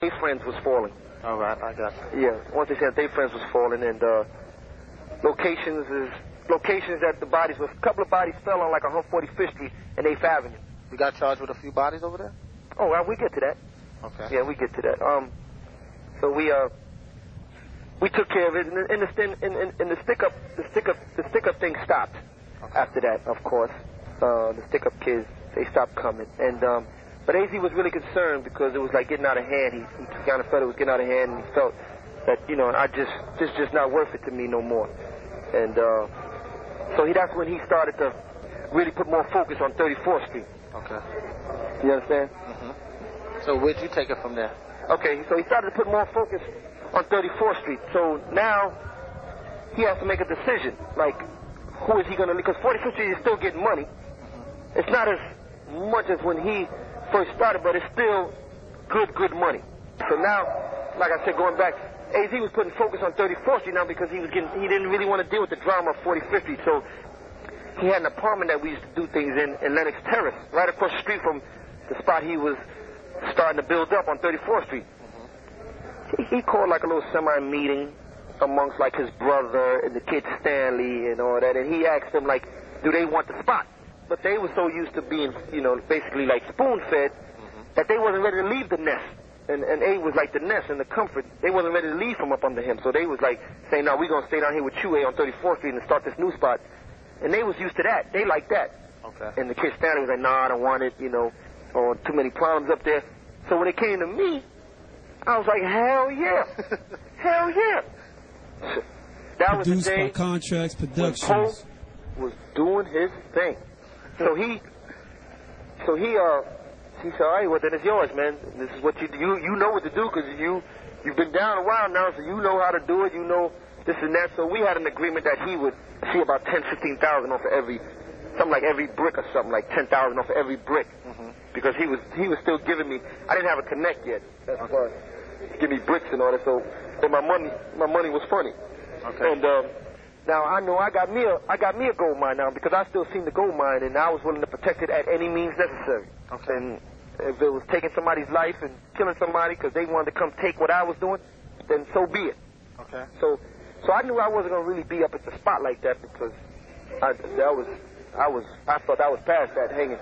their friends was falling. All right, I got you. Yeah, once they said their friends was falling, and locations that the bodies was, a couple of bodies fell on like 145th Street and 8th Avenue. You got charged with a few bodies over there? Oh, well, we get to that. Okay. Yeah, we get to that. So we took care of it, and the stick up thing stopped. Okay. After that, of course. The stick up kids, they stopped coming, and but AZ was really concerned because it was like getting out of hand. He kind of felt it was getting out of hand, and he felt that, you know, this just not worth it to me no more. And so that's when he started to really put more focus on 34th Street. Okay. You understand? Mm-hmm. So where'd you take it from there? Okay, so he started to put more focus on 34th Street. So now he has to make a decision, like, who is he going to leave? Because 45th Street is still getting money. Mm-hmm. It's not as much as when he first started, but it's still good money. So now, like I said, going back, AZ was putting focus on 34th Street now because he didn't really want to deal with the drama of 45th Street. So he had an apartment that we used to do things in Lenox Terrace, right across the street from the spot he was starting to build up on 34th Street. Mm-hmm. He called like a little semi-meeting amongst like his brother and the kid Stanley and all that, and he asked them, like, do they want the spot? But they were so used to being, you know, basically like spoon-fed, that they wasn't ready to leave the nest. And A was like the nest and the comfort. They wasn't ready to leave from up under him. So they was like saying, no, we're going to stay down here with you, A, on 34th Street and start this new spot. And they was used to that. They liked that. Okay. And the kid Stanley was like, no, I don't want it, you know, or too many problems up there. So when it came to me, I was like, hell yeah. Hell yeah. That was the day by Contracts when Productions. Poe was doing his thing. So he said, all right, well, then it's yours, man. This is what you know what to do because you've been down a while now, so you know how to do it. You know this and that. So we had an agreement that he would see about 10, 15,000 off of every brick or something, like 10,000 off of every brick. Mm-hmm. Because he was still giving me, I didn't have a connect yet. That's why he give me bricks and all that. So and my money was funny. Okay. And now I know I got me a gold mine now because I still seen the gold mine and I was willing to protect it at any means necessary. Okay. And if it was taking somebody's life and killing somebody because they wanted to come take what I was doing, then so be it. Okay. So I knew I wasn't gonna really be up at the spot like that because I thought I was past that hanging.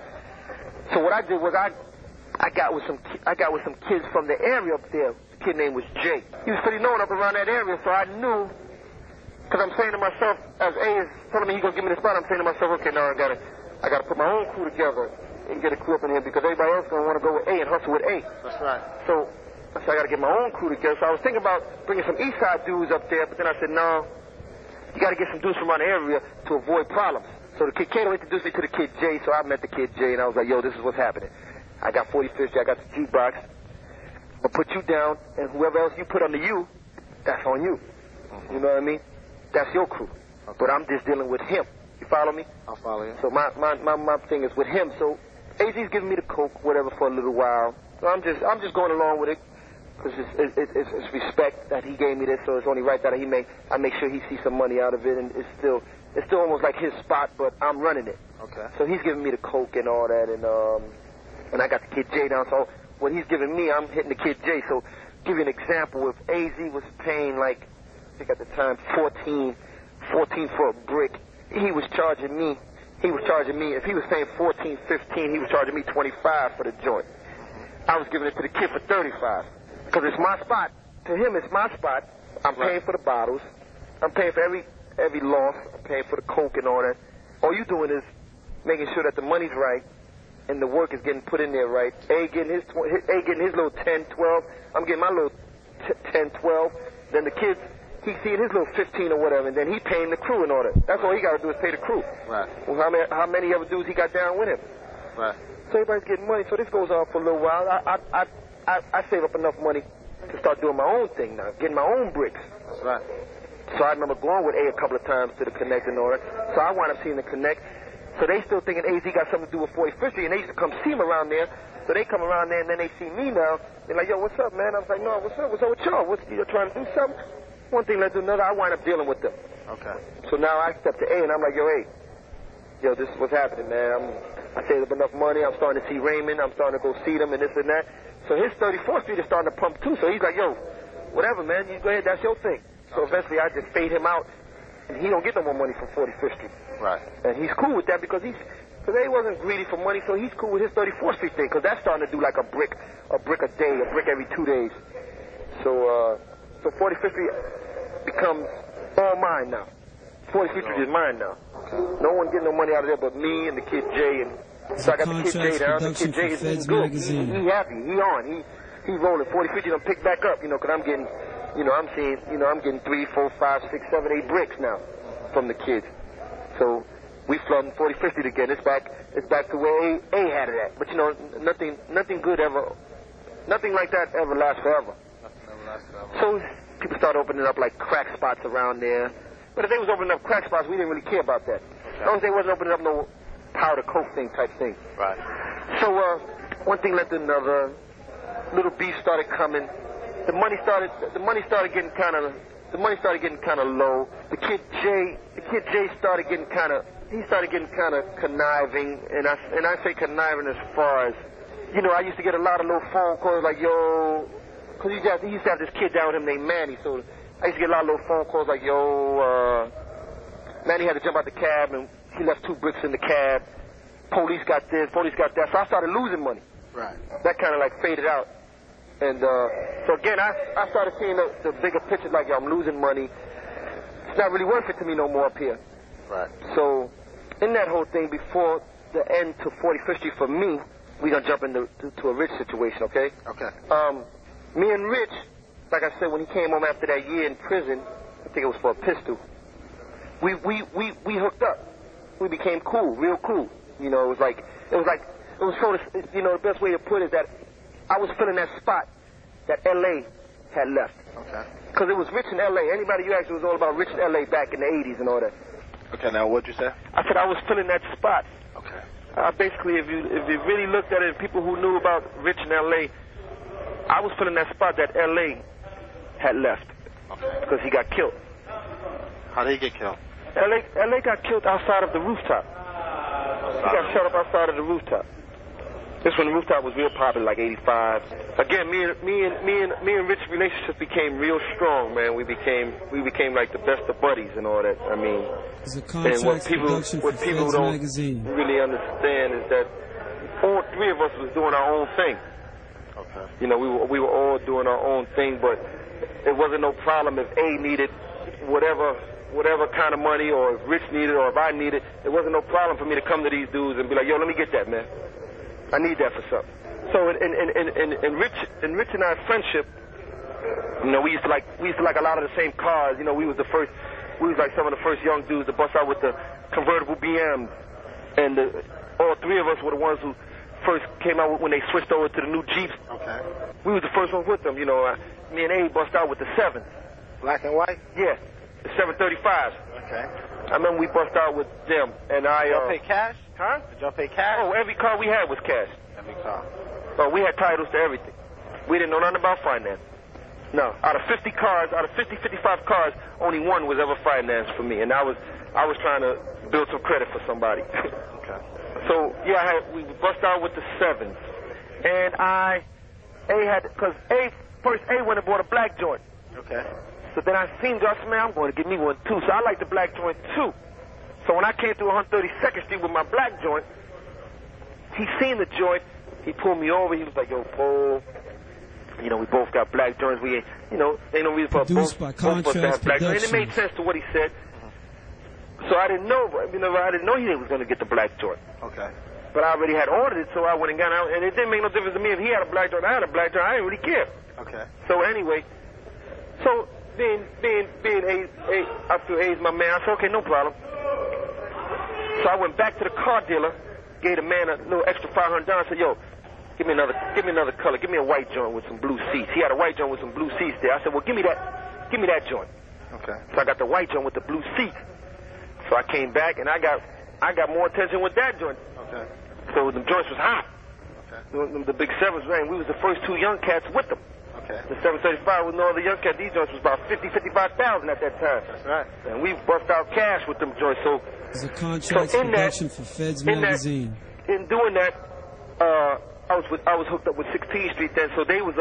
So what I did was I got with some kids from the area up there. The kid name was Jay. He was pretty known up around that area, so I knew. Because I'm saying to myself, as A is telling me he's gonna give me the spot, I'm saying to myself, okay, now I gotta put my own crew together and get a crew up in here because everybody else gonna want to go with A and hustle with A. That's right. So I got to get my own crew together. So I was thinking about bringing some East Side dudes up there, but then I said, no, you got to get some dudes from around the area to avoid problems. So the kid Kato introduced me to the kid Jay, so I met the kid Jay, and I was like, yo, this is what's happening. I got 45th, I got the jukebox. I'll put you down, and whoever else you put under you, that's on you. You know what I mean? That's your crew. Okay. But I'm just dealing with him. You follow me? I'll follow you. So my thing is with him. So AZ's giving me the coke, whatever, for a little while. So I'm just going along with it because it's respect that he gave me this. So it's only right that I make sure he sees some money out of it, and it's still almost like his spot, but I'm running it. Okay. So he's giving me the coke and all that, and I got the kid Jay down. So what he's giving me, I'm hitting the kid Jay. So give you an example. If AZ was paying like, I think at the time 14 for a brick, he was charging me. If he was paying 14, 15, he was charging me 25 for the joint. I was giving it to the kid for 35 because it's my spot. To him, it's my spot. I'm paying for the bottles. I'm paying for every loss. I'm paying for the coke and all that. All you doing is making sure that the money's right and the work is getting put in there right. A getting his little 10, 12. I'm getting my little 10, 12. Then the kids, he's seeing his little 15 or whatever, and then he paying the crew and all that. That's all he got to do is pay the crew. Right. Well, how many other dudes he got down with him? Right. So everybody's getting money. So this goes on for a little while. I save up enough money to start doing my own thing now, getting my own bricks. That's right. So I remember going with A a couple of times to the Connect and all that. So I wound up seeing the Connect. So they still thinking AZ got something to do with 45th Street, and they used to come see him around there. So they come around there, and then they see me now. They're like, yo, what's up, man? I was like, no, what's up? What's up with y'all? You trying to do something? One thing led to another. I wind up dealing with them. Okay. So now I step to A, and I'm like, yo, this is what's happening, man. I saved up enough money. I'm starting to see Raymond. I'm starting to go see them and this and that. So his 34th Street is starting to pump too. So he's like, yo, whatever, man, you go ahead, that's your thing. So eventually I just fade him out, and he don't get no more money from 45th Street. Right. And he's cool with that because he wasn't greedy for money, so he's cool with his 34th Street thing because that's starting to do like a brick a day, a brick every 2 days. So 45th Street becomes all mine now. 45th Street is mine now. No one getting no money out of there but me and the kid Jay. And so I got the kid Jay down. The kid Jay is good. He happy. He on. He rolling. 40-50 done pick back up, because I'm getting, I'm seeing, I'm getting 3, 4, 5, 6, 7, 8 bricks now from the kids. So we flooding 40-50 again. It's back to where A had it at. But nothing good ever, nothing like that ever lasts forever. So people started opening up like crack spots around there. But if they was opening up crack spots, we didn't really care about that. As long as they wasn't opening up no powder coke thing type thing. Right. So one thing led to another. Little beef started coming. The money started getting kind of low. The kid Jay started getting kind of conniving, and I say conniving as far as, I used to get a lot of little phone calls like, yo, because he used to have this kid down with him named Manny, so I used to get a lot of little phone calls like, yo, Manny had to jump out the cab, and he left 2 bricks in the cab. Police got this, police got that. So I started losing money. Right. That kind of like faded out. And so again, I started seeing the bigger picture, like, yo, I'm losing money. It's not really worth it to me no more up here. Right. So in that whole thing, before the end to 45th Street for me, we gonna jump into to a Rich situation, okay? Okay. Me and Rich, like I said, when he came home after that year in prison, I think it was for a pistol, we hooked up. We became cool, real cool. It was sort of, the best way to put it is that I was filling that spot that L.A. had left. Okay. Because it was rich in L.A. Anybody you asked, it was all about rich in L.A. back in the 80s and all that. Okay, now what'd you say? I said I was filling that spot. Okay. Basically, if you really looked at it, people who knew about rich in L.A., I was filling that spot that L.A. had left. Okay. Because he got killed. How did he get killed? L.A. got killed outside of the rooftop. He got shot up outside of the rooftop. This when the rooftop was real popular, like 85. Again, me and Rich's relationship became real strong, man. We became like the best of buddies and all that. I mean, and what people don't really understand is that all 3 of us was doing our own thing. Okay. We were all doing our own thing, but it wasn't no problem if A needed whatever kind of money, or if Rich needed, or if I needed. It wasn't no problem for me to come to these dudes and be like, yo, let me get that, man. I need that for something. So in Rich and our friendship, we used to like a lot of the same cars. We was like some of the first young dudes to bust out with the convertible BMs, and all 3 of us were the ones who first came out when they switched over to the new Jeeps. Okay. We was the first ones with them. Me and A bust out with the 7s. Black and white? Yeah, the 735s. Okay. I remember we bust out with them, and I. Did y'all pay cash? Huh? Did y'all pay cash? Oh, every car we had was cash. Every car. Oh, we had titles to everything. We didn't know nothing about finance. No. Out of 50 cars, out of 50, 55 cars, only 1 was ever financed for me, and I was trying to build some credit for somebody. Okay. So yeah, we bust out with the 7s, and because first A went and bought a black joint. Okay. So then I said, man, I'm going to get me one too. So I like the black joint too. So when I came through 132nd Street with my black joint, he seen the joint. He pulled me over. He was like, yo, Paul, we both got black joints. We ain't, ain't no reason for both of us to have black joints. And it made sense to what he said. So I didn't know, I didn't know he was going to get the black joint. Okay. But I already had ordered it, so I went and got out. And it didn't make no difference to me if he had a black joint. I had a black joint. I didn't really care. Okay. So anyway, being I feel A's my man. I said, okay, no problem. So I went back to the car dealer, gave the man a little extra $500. I said, yo, give me another color. Give me a white joint with some blue seats. He had a white joint with some blue seats there. I said, well, give me that joint. Okay. So I got the white joint with the blue seats. So I came back and I got more attention with that joint. Okay. So the joints was hot. Okay. The big 7s, man. We was the first 2 young cats with them. Okay. The 735 with no other young cat. These joints was about 55,000 at that time. That's right. And we bust out cash with them joints. So it's a contract production for Feds magazine. In doing that, I was hooked up with 16th Street then, so they was